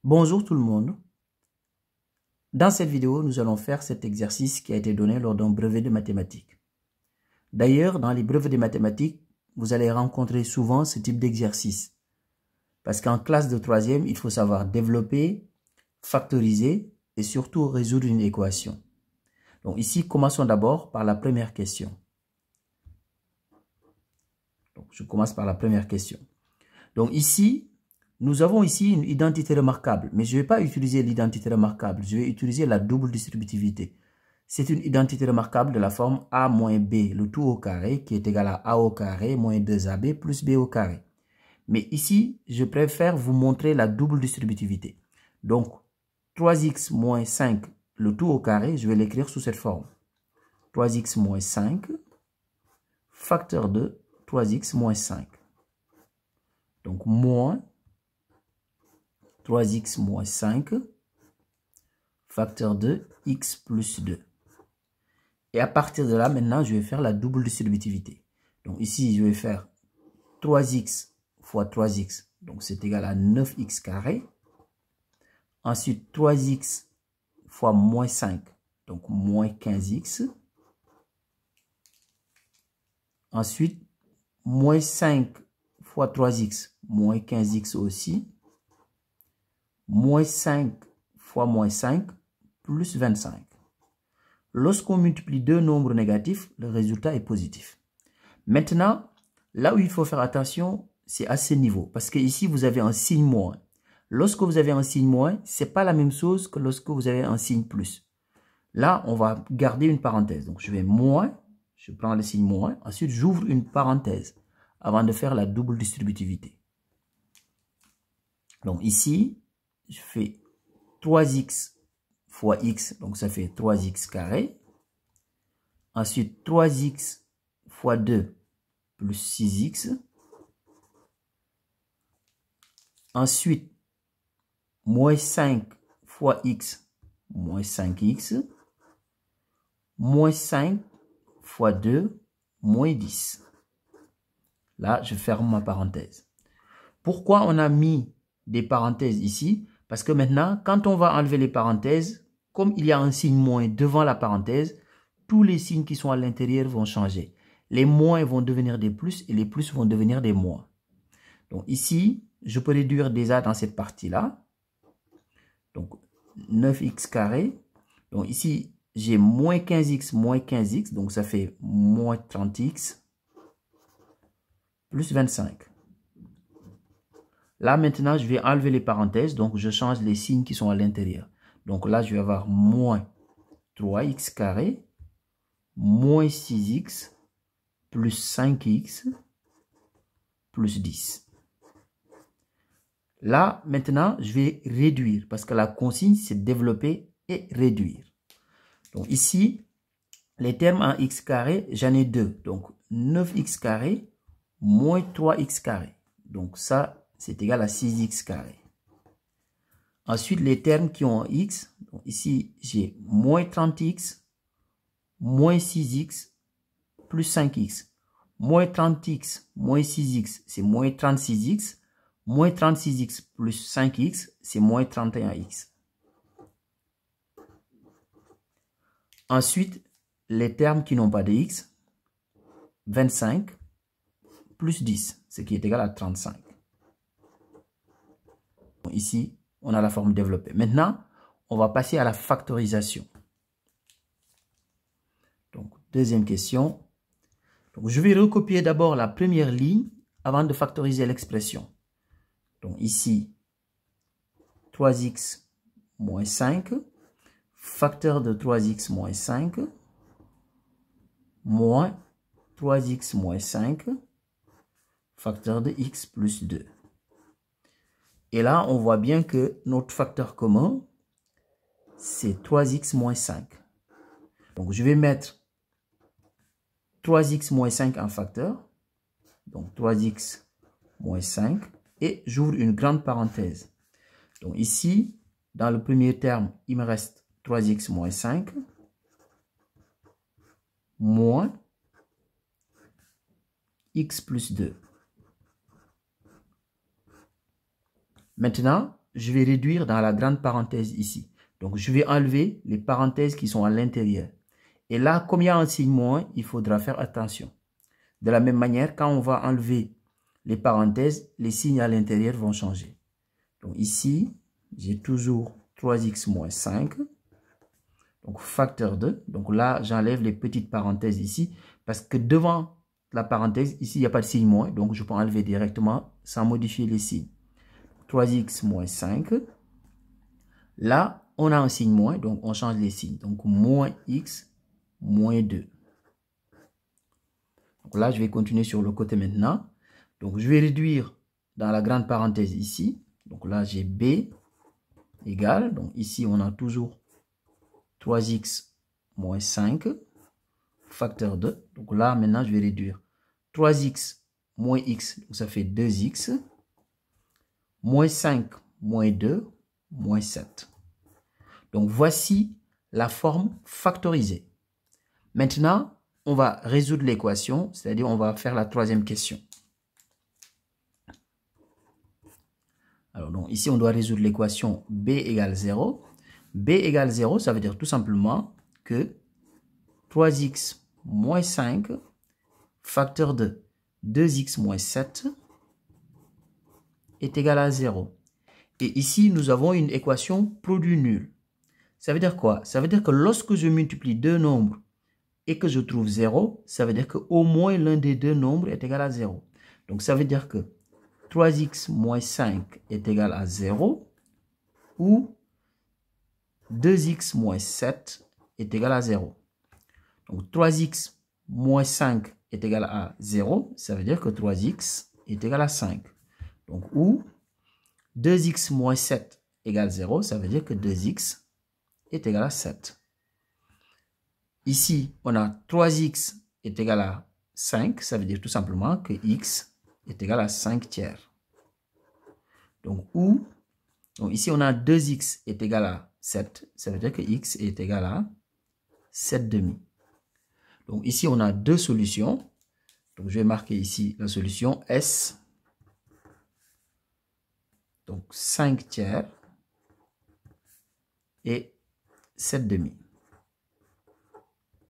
Bonjour tout le monde. Dans cette vidéo, nous allons faire cet exercice qui a été donné lors d'un brevet de mathématiques. D'ailleurs, dans les brevets de mathématiques, vous allez rencontrer souvent ce type d'exercice. Parce qu'en classe de troisième, il faut savoir développer, factoriser et surtout résoudre une équation. Donc ici, commençons d'abord par la première question. Donc je commence par la première question. Donc ici, nous avons ici une identité remarquable, mais je ne vais pas utiliser l'identité remarquable, je vais utiliser la double distributivité. C'est une identité remarquable de la forme a moins b, le tout au carré, qui est égal à a au carré moins 2ab plus b au carré. Mais ici, je préfère vous montrer la double distributivité. Donc, 3x moins 5, le tout au carré, je vais l'écrire sous cette forme. 3x moins 5, facteur de 3x moins 5. Donc, moins 3x moins 5, facteur de x plus 2. Et à partir de là, maintenant, je vais faire la double distributivité. Donc ici, je vais faire 3x fois 3x, donc c'est égal à 9x carré. Ensuite, 3x fois moins 5, donc moins 15x. Ensuite, moins 5 fois 3x, moins 15x aussi. Moins 5 fois moins 5, plus 25. Lorsqu'on multiplie deux nombres négatifs, le résultat est positif. Maintenant, là où il faut faire attention, c'est à ce niveau. Parce que ici, vous avez un signe moins. Lorsque vous avez un signe moins, ce n'est pas la même chose que lorsque vous avez un signe plus. Là, on va garder une parenthèse. Donc, je vais moins, je prends le signe moins. Ensuite, j'ouvre une parenthèse avant de faire la double distributivité. Donc, ici, je fais 3x fois x, donc ça fait 3x carré. Ensuite, 3x fois 2 plus 6x. Ensuite, moins 5 fois x, moins 5x. Moins 5 fois 2, moins 10. Là, je ferme ma parenthèse. Pourquoi on a mis des parenthèses ici? Parce que maintenant, quand on va enlever les parenthèses, comme il y a un signe moins devant la parenthèse, tous les signes qui sont à l'intérieur vont changer. Les moins vont devenir des plus et les plus vont devenir des moins. Donc ici, je peux réduire déjà dans cette partie-là. Donc 9x carré. Donc ici, j'ai moins 15x, donc ça fait moins 30x, plus 25. Là, maintenant, je vais enlever les parenthèses, donc je change les signes qui sont à l'intérieur. Donc là, je vais avoir moins 3x carré, moins 6x, plus 5x, plus 10. Là, maintenant, je vais réduire, parce que la consigne, c'est développer et réduire. Donc ici, les termes en x carré, j'en ai deux. Donc 9x carré moins 3x carré. Donc ça, c'est égal à 6x carré. Ensuite, les termes qui ont x, donc ici, j'ai moins 30x, moins 6x, plus 5x. Moins 30x, moins 6x, c'est moins 36x. Moins 36x plus 5x, c'est moins 31x. Ensuite, les termes qui n'ont pas de x, 25 plus 10, ce qui est égal à 35. Ici, on a la forme développée. Maintenant, on va passer à la factorisation. Donc, deuxième question. Donc, je vais recopier d'abord la première ligne avant de factoriser l'expression. Donc, ici, 3x moins 5, facteur de 3x moins 5, moins 3x moins 5, facteur de x plus 2. Et là, on voit bien que notre facteur commun, c'est 3x moins 5. Donc, je vais mettre 3x moins 5 en facteur. Donc, 3x moins 5. Et j'ouvre une grande parenthèse. Donc, ici, dans le premier terme, il me reste 3x moins 5. Moins x plus 2. Maintenant, je vais réduire dans la grande parenthèse ici. Donc, je vais enlever les parenthèses qui sont à l'intérieur. Et là, comme il y a un signe moins, il faudra faire attention. De la même manière, quand on va enlever les parenthèses, les signes à l'intérieur vont changer. Donc ici, j'ai toujours 3x moins 5. Donc facteur 2. Donc là, j'enlève les petites parenthèses ici. Parce que devant la parenthèse, ici, il n'y a pas de signe moins. Donc je peux enlever directement sans modifier les signes. 3x moins 5. Là, on a un signe moins. Donc on change les signes. Donc moins x moins 2. Donc là, je vais continuer sur le côté maintenant. Donc je vais réduire dans la grande parenthèse ici. Donc là, j'ai b égale. Donc ici, on a toujours 3x moins 5, facteur 2. Donc là, maintenant, je vais réduire 3x moins x, donc ça fait 2x, moins 5 moins 2, moins 7. Donc voici la forme factorisée. Maintenant, on va résoudre l'équation, c'est-à-dire on va faire la troisième question. Alors, donc ici, on doit résoudre l'équation b égale 0. b égale 0, ça veut dire tout simplement que 3x moins 5, facteur de 2x moins 7 est égal à 0. Et ici, nous avons une équation produit nul. Ça veut dire quoi? Ça veut dire que lorsque je multiplie deux nombres et que je trouve 0, ça veut dire qu'au moins l'un des deux nombres est égal à 0. Donc, ça veut dire que 3x moins 5 est égal à 0 ou 2x moins 7 est égal à 0. Donc 3x moins 5 est égal à 0, ça veut dire que 3x est égal à 5. Donc ou 2x moins 7 égale 0, ça veut dire que 2x est égal à 7. Ici, on a 3x est égal à 5, ça veut dire tout simplement que x est égal à 5 tiers. Donc ici on a 2x est égal à 7, ça veut dire que x est égal à 7 demi. Donc ici on a deux solutions. Donc je vais marquer ici la solution S. Donc 5 tiers et 7 demi.